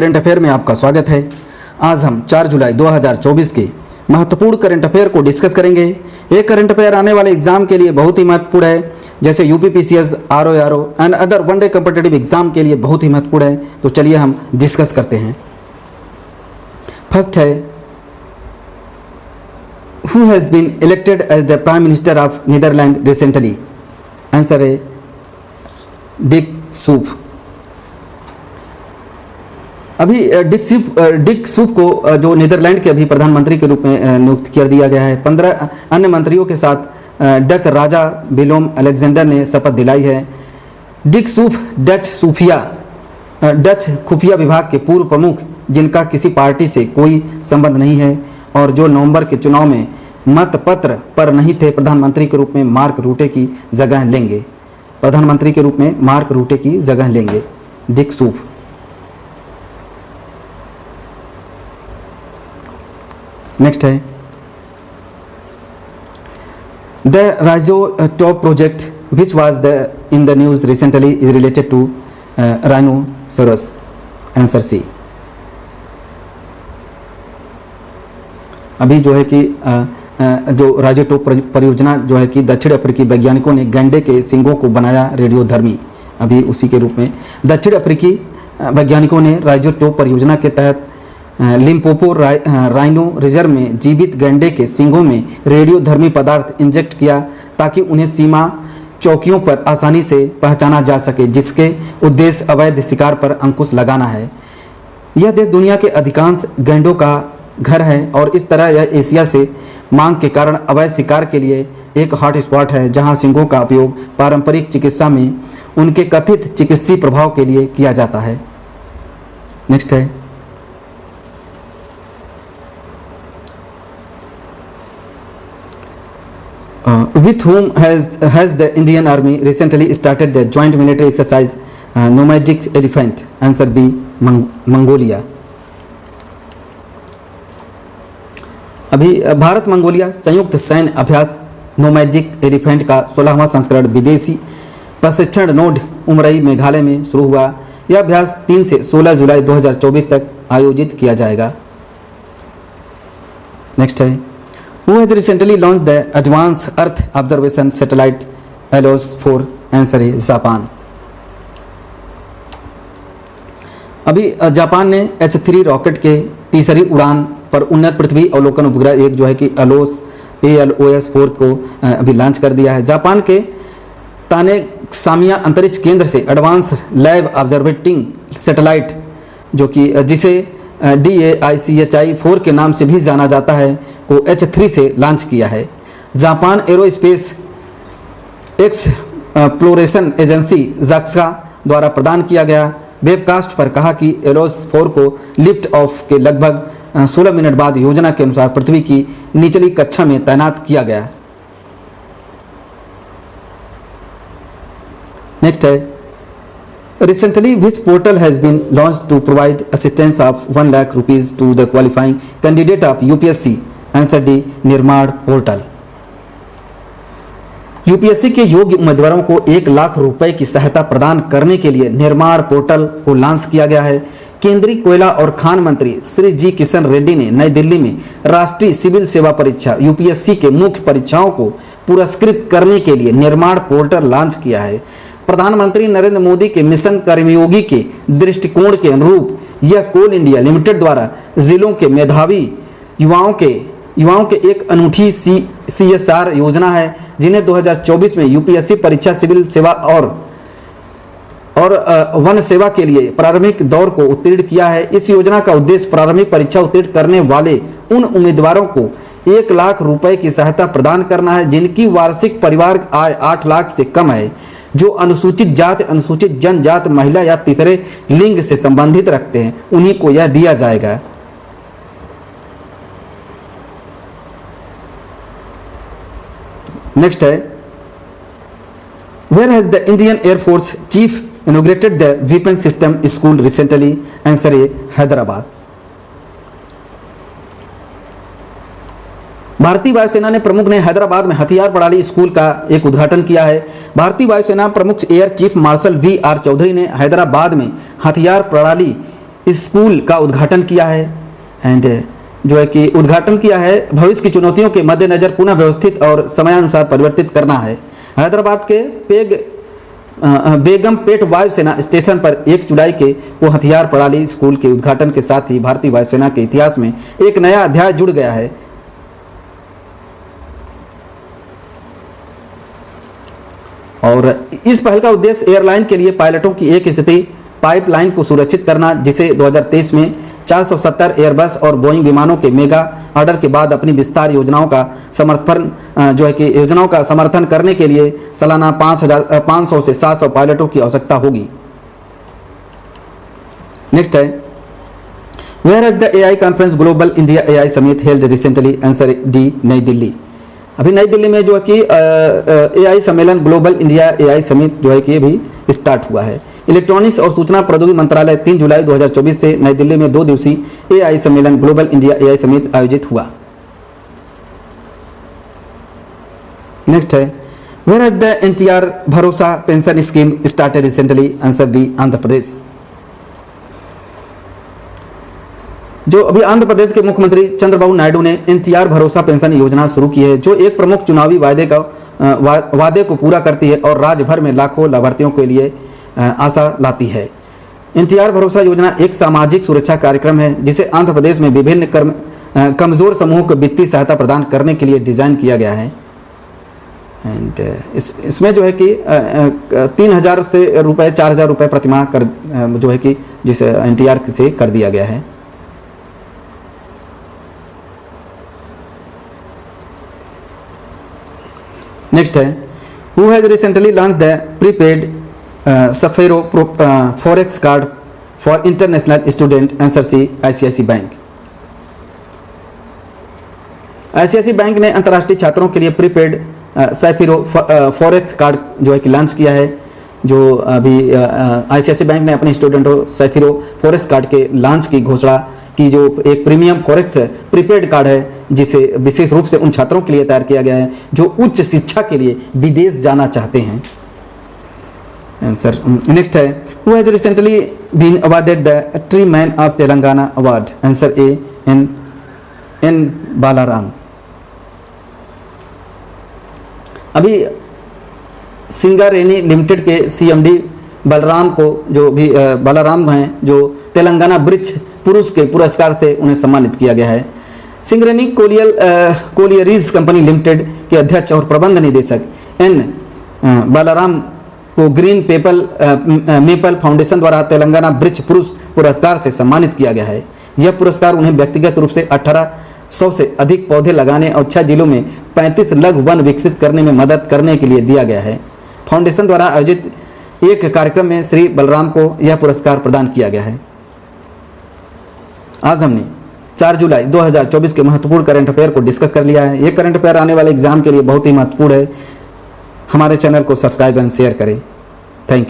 Current affair में आपका स्वागत है। आज हम 4 जुलाई 2024 के महत्वपूर्ण करंट अफेयर को डिस्कस करेंगे। ये करंट अफेयर आने वाले एग्जाम के लिए बहुत ही महत्वपूर्ण है, जैसे UPPCS, RO and other one day competitive exam के लिए बहुत ही महत्वपूर्ण है। तो चलिए हम डिस्कस करते हैं। फर्स्ट है, who has been elected as the prime minister of Netherlands recently? Answer है डिक सूफ। अभी डिक सूफ को जो नीदरलैंड के अभी प्रधानमंत्री के रूप में नियुक्त कर दिया गया है। 15 अन्य मंत्रियों के साथ डच राजा विलोम अलेक्जेंडर ने शपथ दिलाई है। डिक सूफ डच खुफिया विभाग के पूर्व प्रमुख, जिनका किसी पार्टी से कोई संबंध नहीं है और जो नवंबर के चुनाव में मतपत्र पर नहीं थे, प्रधानमंत्री के रूप में मार्क रूटे की जगह लेंगे। प्रधानमंत्री के रूप में मार्क रूटे की जगह लेंगे डिक सूफ। नेक्स्ट है, the Rhisotope project which was in the news recently is related to rhinoceros. Answer C. अभी जो है कि जो राइजो टॉप परियोजना जो है कि दक्षिण अफ्रीकी वैज्ञानिकों ने गैंडे के सींगों को बनाया रेडियोधर्मी। अभी उसी के रूप में दक्षिण अफ्रीकी वैज्ञानिकों ने राइजो टॉप परियोजना के तहत लिम्पोपो राइनो रिजर्व में जीवित गैंडे के सींगों में रेडियोधर्मी पदार्थ इंजेक्ट किया, ताकि उन्हें सीमा चौकियों पर आसानी से पहचाना जा सके, जिसके उद्देश्य अवैध शिकार पर अंकुश लगाना है। यह देश दुनिया के अधिकांश गैंडों का घर है और इस तरह यह एशिया से मांग के कारण अवैध शिकार के लिए एक हॉट स्पॉट है, जहां सींगों का उपयोग पारंपरिक चिकित्सा में उनके कथित चिकित्सीय प्रभाव के लिए किया जाता है। नेक्स्ट है, with whom has the Indian Army recently started the joint military exercise nomadic elephant? Answer B, Mongolia. अभी भारत मंगोलिया संयुक्त सैन्य अभ्यास नोमैडिक एलिफेंट का 16वां संस्करण विदेशी प्रशिक्षण नोड उमरई मेघालय में शुरू हुआ। यह अभ्यास 3 से 16 जुलाई 2024 तक आयोजित किया जाएगा। नेक्स्ट है, Who has recently launched the Advanced Earth Observation Satellite ALOS-4? Answer है जापान। अभी जापान ने H3 रॉकेट के तीसरी उड़ान पर उन्नत पृथ्वी अवलोकन उपग्रह एक जो है कि ALOS-4 को अभी लॉन्च कर दिया है। जापान के तानेसामिया अंतरिक्ष केंद्र से एडवांस लैब ऑब्जर्वेटिंग सैटेलाइट, जो कि जिसे DAICHI-4 के नाम से भी जाना जाता है, को H3 से लॉन्च किया है। Japan aerospace exploration agency JAXA द्वारा प्रदान किया गया वेबकास्ट पर कहा कि ALOS-4 को लिफ्ट ऑफ के लगभग 16 मिनट बाद योजना के अनुसार पृथ्वी की निचली कक्षा में तैनात किया गया। नेक्स्ट है, Recently, which portal has been launched to provide assistance of 1 lakh rupees to the qualifying candidate of UPSC? Answer D, निर्माण पोर्टल। यूपीएससी के योग्य उम्मीदवारों को 1 लाख रुपए की सहायता प्रदान करने के लिए निर्माण पोर्टल को लॉन्च किया गया है। केंद्रीय कोयला और खान मंत्री श्री जी किशन रेड्डी ने नई दिल्ली में राष्ट्रीय सिविल सेवा परीक्षा यूपीएससी के मुख्य परीक्षाओं को पुरस्कृत करने के लिए निर्माण पोर्टल लॉन्च किया है। प्रधानमंत्री नरेंद्र मोदी के मिशन कर्मयोगी के दृष्टिकोण के अनुरूप यह कोल इंडिया लिमिटेड द्वारा जिलों के मेधावी युवाओं के एक अनूठी CSR योजना है, जिन्हें 2024 में यूपीएससी परीक्षा सिविल सेवा और वन सेवा के लिए प्रारंभिक दौर को उत्तीर्ण किया है। इस योजना का उद्देश्य प्रारंभिक परीक्षा उत्तीर्ण करने वाले उन उम्मीदवारों को 1 लाख रुपए की सहायता प्रदान करना है, जिनकी वार्षिक परिवार आय 8 लाख से कम है, जो अनुसूचित जाति, अनुसूचित जनजाति, महिला या तीसरे लिंग से संबंधित रखते हैं, उन्हीं को यह दिया जाएगा। नेक्स्ट है, where has the Indian air force chief inaugurated the weapon system school recently? Answer है हैदराबाद। भारतीय वायुसेना ने प्रमुख ने हैदराबाद में हथियार प्रणाली स्कूल का एक उद्घाटन किया है। भारतीय वायुसेना प्रमुख air chief marshal VR Chaudhari ने हैदराबाद में हथियार प्रणाली इस स्कूल का उद्घाटन किया है एंड जो है कि उद्घाटन किया है। भविष्य की चुनौतियों के मद्देनज़र पुनः व्यवस्थित और समयानुसार परिवर्तित करना है। हैदराबाद के बेगमपेट वायुसेना स्टेशन पर 1 जुलाई को हथियार प्रणाली स्कूल के उद्घाटन के साथ ही भारतीय वायुसेना के इतिहास में एक नया अध्याय जुड़ गया है। और इस पहल का उद्देश्य एयरलाइन के लिए पायलटों की एक स्थिति पाइपलाइन को सुरक्षित करना, जिसे 2023 में 470 एयरबस और बोइंग विमानों के मेगा ऑर्डर के बाद अपनी विस्तार योजनाओं का समर्थन करने के लिए सालाना 500 से 700 पायलटों की आवश्यकता होगी। नेक्स्ट है, where is the AI conference global India AI summit held recently, answer D, Nai Delhi. अभी नई दिल्ली में जो है कि एआई सम्मेलन ग्लोबल इंडिया एआई समिट जो है कि अभी स्टार्ट हुआ है। इलेक्ट्रॉनिक्स और सूचना प्रौद्योगिकी मंत्रालय 3 जुलाई 2024 से नई दिल्ली में 2 दिवसीय एआई सम्मेलन ग्लोबल इंडिया एआई समिट आयोजित हुआ। नेक्स्ट है, where is the NTR Bharosa pension scheme started recently, answer B, Andhra Pradesh. जो अभी आंध्र प्रदेश के मुख्यमंत्री चंद्रबाबू नायडू ने एनटीआर भरोसा पेंशन योजना शुरू की है, जो एक प्रमुख चुनावी वादे को पूरा करती है और राज्य भर में लाखों लाभार्थियों के लिए आशा लाती है। एनटीआर भरोसा योजना एक सामाजिक सुरक्षा कार्यक्रम है जिसे आंध्र प्रदेश में विभिन्न कमजोर समूहों को वित्तीय सहायता प्रदान करने के लिए डिजाइन किया गया है। एंड इसमें जो है कि 3,000 से रुपये 4,000 रुपये प्रतिमाह कर जो है कि जिसे एनटीआर से कर दिया गया है। नेक्स्ट है, who has recently launched the prepaid Sapphiro forex card for international student, answer C, ICICI bank. ICICI bank ने अंतर्राष्ट्रीय छात्रों के लिए प्रीपेड सफेरो फॉरेक्स कार्ड जो है कि लॉन्च किया है। जो अभी आईसीआईसी बैंक ने अपने स्टूडेंटों सफेरो फॉरेक्स कार्ड के लॉन्च की घोषणा की, जो एक प्रीमियम फॉरेक्स प्रीपेड कार्ड है जिसे विशेष रूप से उन छात्रों के लिए तैयार किया गया है जो उच्च शिक्षा के लिए विदेश जाना चाहते हैं। आंसर नेक्स्ट है, who has recently been awarded the tree man of Telangana award, answer A, N Balaram. अभी सिंगारेनी लिमिटेड के सीएमडी बलराम को जो भी बालाराम हैं, जो तेलंगाना वृक्ष पुरुष के पुरस्कार से उन्हें सम्मानित किया गया है। सिंगरेनी कोलियरीज कंपनी लिमिटेड के अध्यक्ष और प्रबंध निदेशक एन बालाराम को ग्रीन मेपल फाउंडेशन द्वारा तेलंगाना वृक्ष पुरुष पुरस्कार से सम्मानित किया गया है। यह पुरस्कार उन्हें व्यक्तिगत रूप से 1800 से अधिक पौधे लगाने और 6 जिलों में 35 लघु वन विकसित करने में मदद करने के लिए दिया गया है। फाउंडेशन द्वारा आयोजित एक कार्यक्रम में श्री बलराम को यह पुरस्कार प्रदान किया गया है। आज हमने 4 जुलाई 2024 के महत्वपूर्ण करंट अफेयर को डिस्कस कर लिया है। ये करंट अफेयर आने वाले एग्जाम के लिए बहुत ही महत्वपूर्ण है। हमारे चैनल को सब्सक्राइब एंड शेयर करें। Thank you.